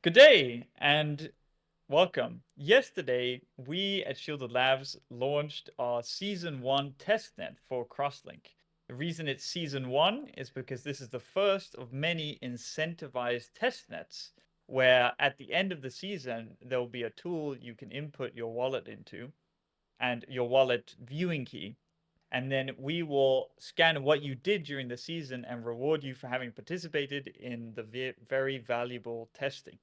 Good day and welcome. Yesterday, we at Shielded Labs launched our Season 1 testnet for Crosslink. The reason it's Season 1 is because this is the first of many incentivized testnets where at the end of the season, there will be a tool you can input your wallet into and your wallet viewing key. And then we will scan what you did during the season and reward you for having participated in the very valuable testing.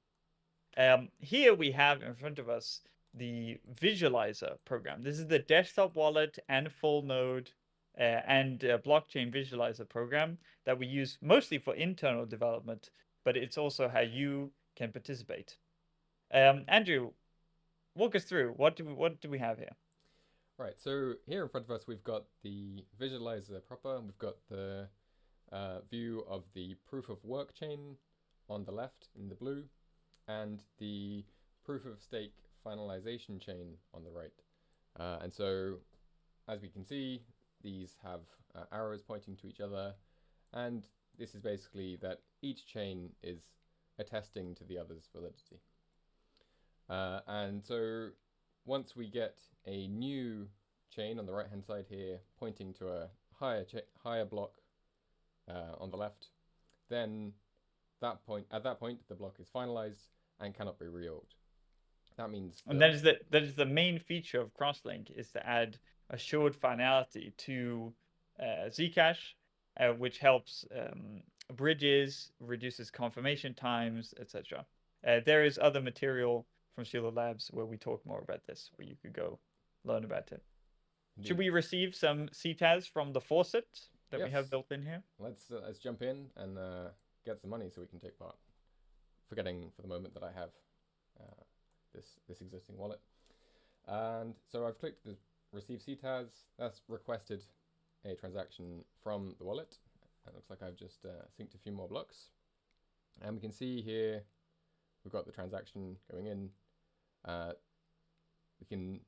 Here we have in front of us the visualizer program. This is the desktop wallet and full node and blockchain visualizer program that we use mostly for internal development, but it's also how you can participate. Andrew, walk us through what do we have here? Right, so here in front of us we've got the visualizer proper, we've got the view of the proof of work chain on the left in the blue, and the proof of stake finalization chain on the right. And so, as we can see, these have arrows pointing to each other, and this is basically that each chain is attesting to the other's validity. And so once we get a new chain on the right hand side here pointing to a higher block on the left, then at that point the block is finalized and cannot be reorged. That means And that that is the main feature of Crosslink is to add assured finality to Zcash, which helps bridges, reduces confirmation times, etc. There is other material from Shielded Labs where we talk more about this, where you could go learn about it. Should indeed. we receive some CTAS from the faucet that we have Yes, built in here? let's jump in and get some money so we can take part. Forgetting for the moment that I have uh, this existing wallet. And so I've clicked the receive CTAS. That's requested a transaction from the wallet. It looks like I've just synced a few more blocks. And we can see here we've got the transaction going in. We can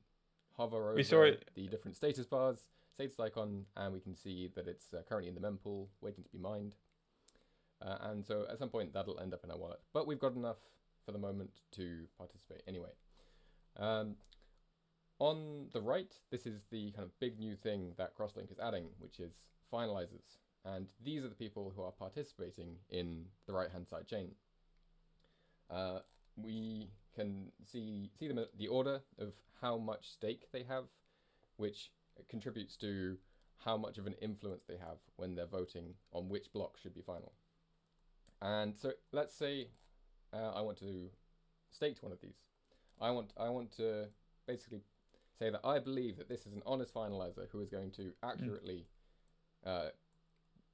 hover We saw over it. the different status bars, status icon, and we can see that it's currently in the mempool, waiting to be mined. And so at some point that'll end up in our wallet. But we've got enough for the moment to participate anyway. Um, on the right, this is the kind of big new thing that Crosslink is adding, which is finalizers. And these are the people who are participating in the right-hand side chain. We can see the order of how much stake they have, which contributes to how much of an influence they have when they're voting on which block should be final. And so let's say I want to stake to one of these. I want to basically say that I believe that this is an honest finalizer who is going to Mm. accurately uh,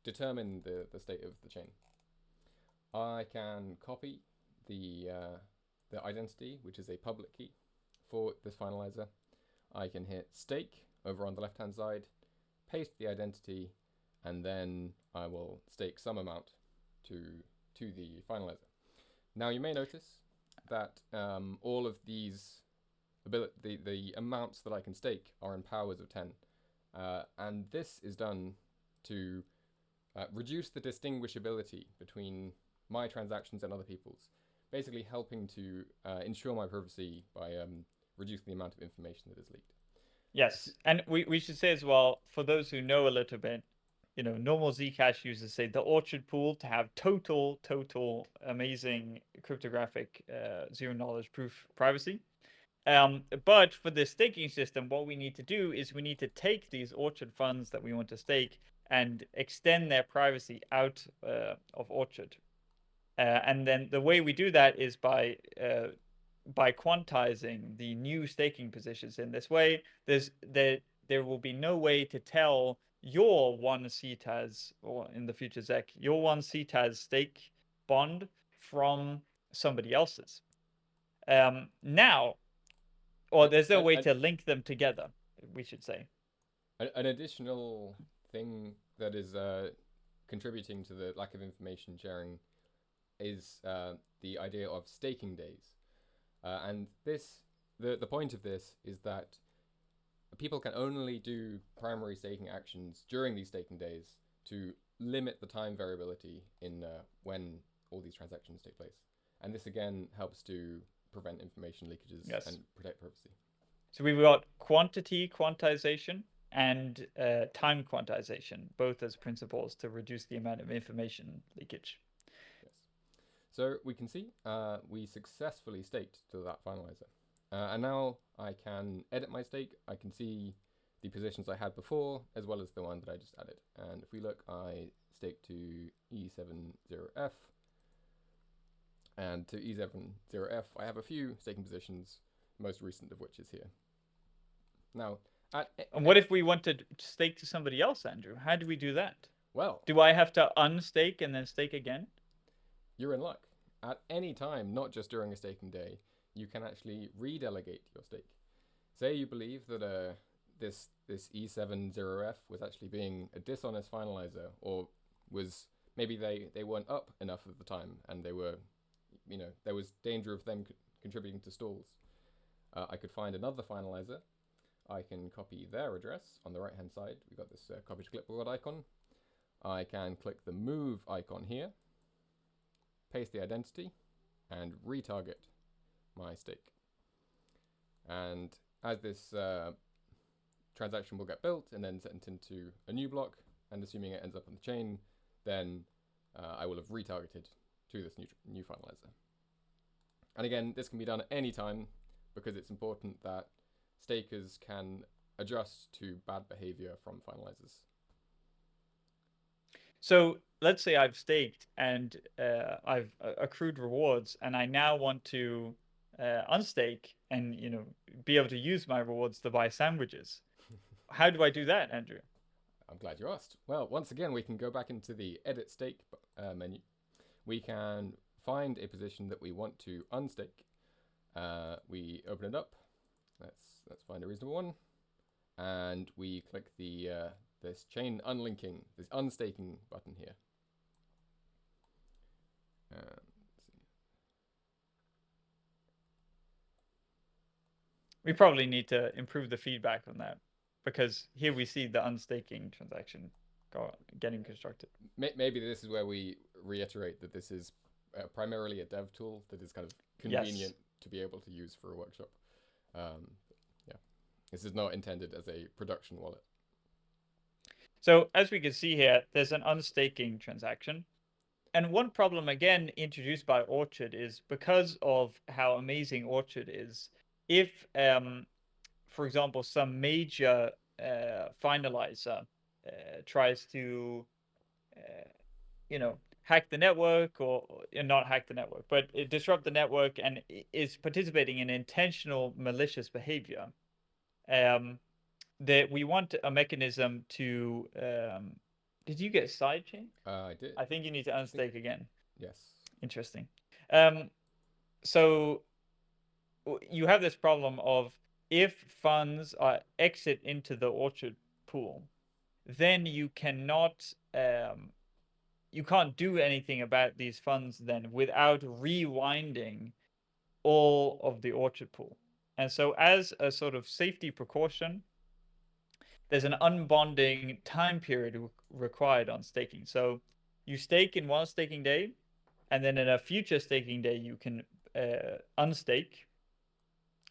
determine the state of the chain. I can copy the identity, which is a public key for this finalizer. I can hit stake over on the left hand side, paste the identity, and then I will stake some amount to the finalizer. Now you may notice that all of these the amounts that I can stake are in powers of 10, and this is done to reduce the distinguishability between my transactions and other people's, basically helping to ensure my privacy by reducing the amount of information that is leaked. Yes, and we should say as well, for those who know a little bit, normal Zcash users say the orchard pool to have total amazing cryptographic zero knowledge proof privacy. But for the staking system, what we need to do is we need to take these orchard funds that we want to stake and extend their privacy out of orchard. And then the way we do that is by quantizing the new staking positions in this way. There will be no way to tell your one CTAS or in the future ZEC, your one CTAS stake bond from somebody else's. Now, or And, there's no and, way and to link them together, we should say. an additional thing that is contributing to the lack of information sharing is the idea of staking days. And the point of this is that people can only do primary staking actions during these staking days to limit the time variability in when all these transactions take place. And this again helps to prevent information leakages Yes. and protect privacy. So we've got quantity quantization and time quantization, both as principles to reduce the amount of information leakage. Yes. So we can see we successfully staked to that finalizer. And now I can edit my stake. I can see the positions I had before, as well as the one that I just added. And if we look, I stake to E70F. And to E70F, I have a few staking positions, most recent of which is here. Now, and what if we want to stake to somebody else, Andrew? How do we do that? Well, do I have to unstake and then stake again? You're in luck. At any time, not just during a staking day, you can actually redelegate your stake. Say you believe that this E70F was actually being a dishonest finalizer, or was maybe they weren't up enough at the time, and they were, there was danger of them contributing to stalls. I could find another finalizer. I can copy their address on the right hand side. We've got this copy to clipboard icon. I can click the move icon here, paste the identity, and retarget my stake. And as this transaction will get built and then sent into a new block, and assuming it ends up on the chain, then I will have retargeted to this new finalizer. And again, this can be done at any time because it's important that stakers can adjust to bad behavior from finalizers. So let's say I've staked and I've accrued rewards, and I now want to unstake and be able to use my rewards to buy sandwiches. How do I do that, Andrew? I'm glad you asked. Well, once again, we can go back into the edit stake menu. We can find a position that we want to unstake. We open it up. Let's find a reasonable one, and we click the this chain unlinking, this unstaking button here. We probably need to improve the feedback on that, because here we see the unstaking transaction getting constructed. Maybe this is where we reiterate that this is primarily a dev tool that is kind of convenient to be able to use for a workshop. Yeah, this is not intended as a production wallet. So as we can see here, there's an unstaking transaction. And one problem, again, introduced by Orchard is because of how amazing Orchard is, if, for example, some major finalizer tries to, hack the network, or not hack the network, but disrupt the network and is participating in intentional malicious behavior, that we want a mechanism to. Did you get sidechained? I did. I think you need to unstake again. Yes. Interesting. So you have this problem of, if funds exit into the Orchard pool, then you cannot you can't do anything about these funds then without rewinding all of the Orchard pool. And so as a sort of safety precaution, there's an unbonding time period required on staking. So you stake in one staking day, and then in a future staking day you can unstake,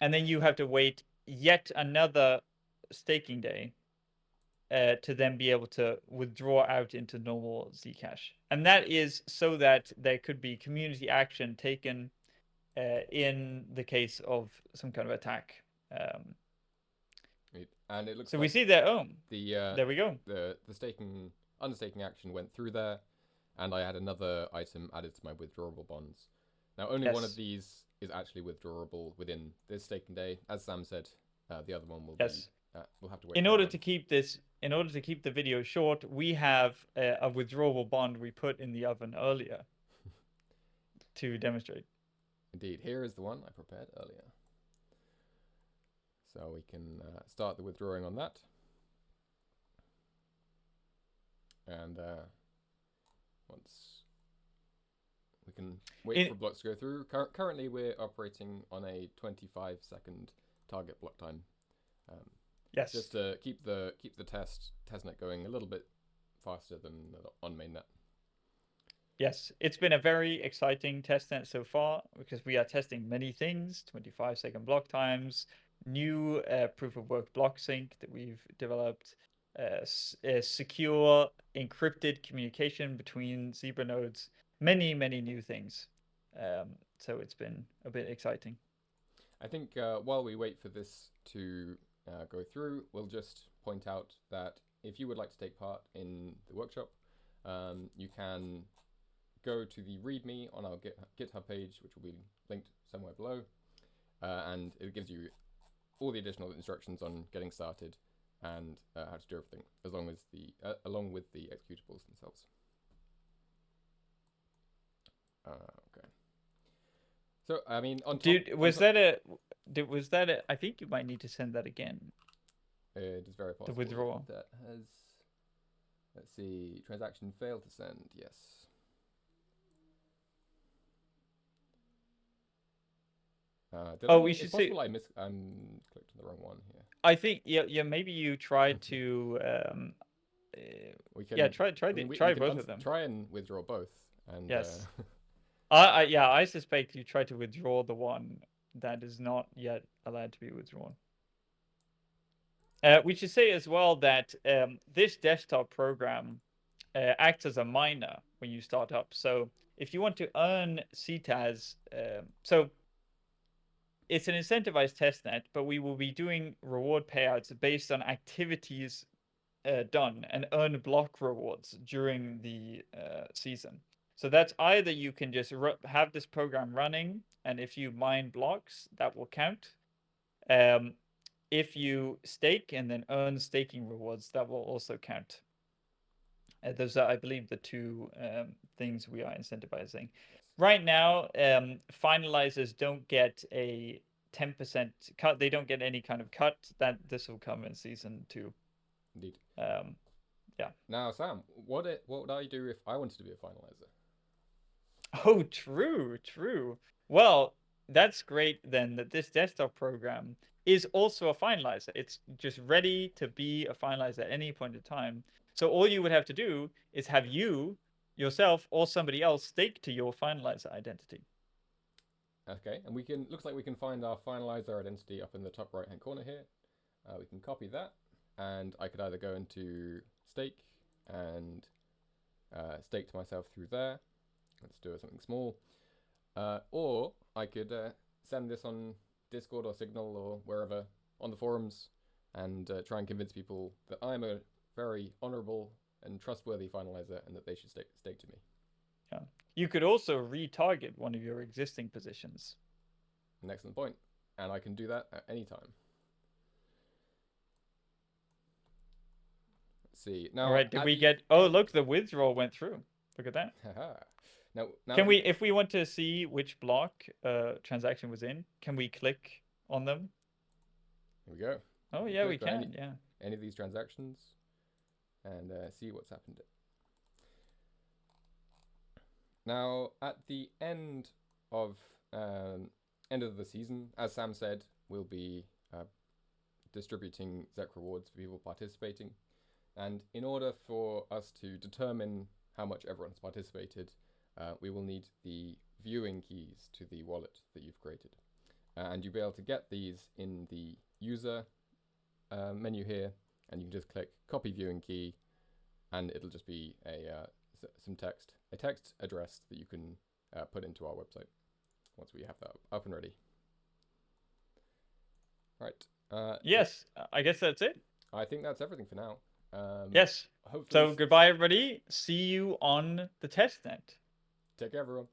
and then you have to wait yet another staking day to then be able to withdraw out into normal Zcash. And that is so that there could be community action taken in the case of some kind of attack. And it looks so like we see there. There we go. The unstaking action went through there, and I had another item added to my withdrawable bonds. Now, only one of these is actually withdrawable within this staking day. As Sam said, the other one will be. We'll have to wait. In order to keep the video short, we have a withdrawable bond we put in the oven earlier to demonstrate. Indeed, here is the one I prepared earlier. So we can start the withdrawing on that. And once we can wait for blocks to go through. Currently, we're operating on a 25-second target block time. Yes. Just to keep the testnet going a little bit faster than on mainnet. Yes, it's been a very exciting testnet so far because we are testing many things, 25-second block times, new proof of work block sync that we've developed, secure encrypted communication between Zebra nodes, many, many new things. So it's been a bit exciting. I think while we wait for this to go through, we'll just point out that if you would like to take part in the workshop, you can go to the README on our GitHub page, which will be linked somewhere below, and it gives you all the additional instructions on getting started and how to do everything, as long as along with the executables themselves. Okay. So I mean, on top, Dude, was that a? Was that a? I think you might need to send that again. it is very The possible withdrawal. that has. Let's see, transaction failed to send. Yes. Did Oh, I? we It's should say. possible I'm clicked on the wrong one here. I think yeah. Maybe you tried to uh, We yeah. can. I mean, we Try can both of them. try and withdraw both, and Yes. Yeah. I suspect you tried to withdraw the one that is not yet allowed to be withdrawn. We should say as well that this desktop program acts as a miner when you start up. So if you want to earn CTAS, so it's an incentivized testnet, but we will be doing reward payouts based on activities done and earn block rewards during the season. So that's either you can just have this program running, and if you mine blocks, that will count. Um, if you stake and then earn staking rewards, that will also count. Those are, I believe, the two things we are incentivizing. yes, Right now, finalizers don't get a 10% cut. They don't get any kind of cut. That this will come in season 2. indeed. Um, yeah. Now, Sam, what would I do if I wanted to be a finalizer? Oh, true, true. Well, that's great then that this desktop program is also a finalizer. It's just ready to be a finalizer at any point in time. So all you would have to do is have you, yourself, or somebody else stake to your finalizer identity. Okay, and we can. Looks like we can find our finalizer identity up in the top right hand corner here. We can copy that, and I could either go into stake and stake to myself through there. Let's do something small. Or I could send this on Discord or Signal or wherever on the forums and try and convince people that I'm a very honourable and trustworthy finalizer and that they should stake to me. Yeah. You could also retarget one of your existing positions. An excellent point. And I can do that at any time. Let's see. All Now, right, did at we the get? Oh, end. look, the withdrawal went through. Look at that. Now Can at the we, if we want to see which block transaction was in, can we click on them? here we go. Oh, We yeah, we click on can. Yeah. any of these transactions and see what's happened. Now, at the end of the season, as Sam said, we'll be distributing ZEC rewards for people participating. And in order for us to determine how much everyone's participated, we will need the viewing keys to the wallet that you've created. And you'll be able to get these in the user menu here, and you can just click copy viewing key, and it'll just be a text address that you can put into our website once we have that up and ready. Right. Yes, I guess that's it. I think that's everything for now. Yes. Hopefully, So goodbye, everybody. See you on the testnet. take care, everyone.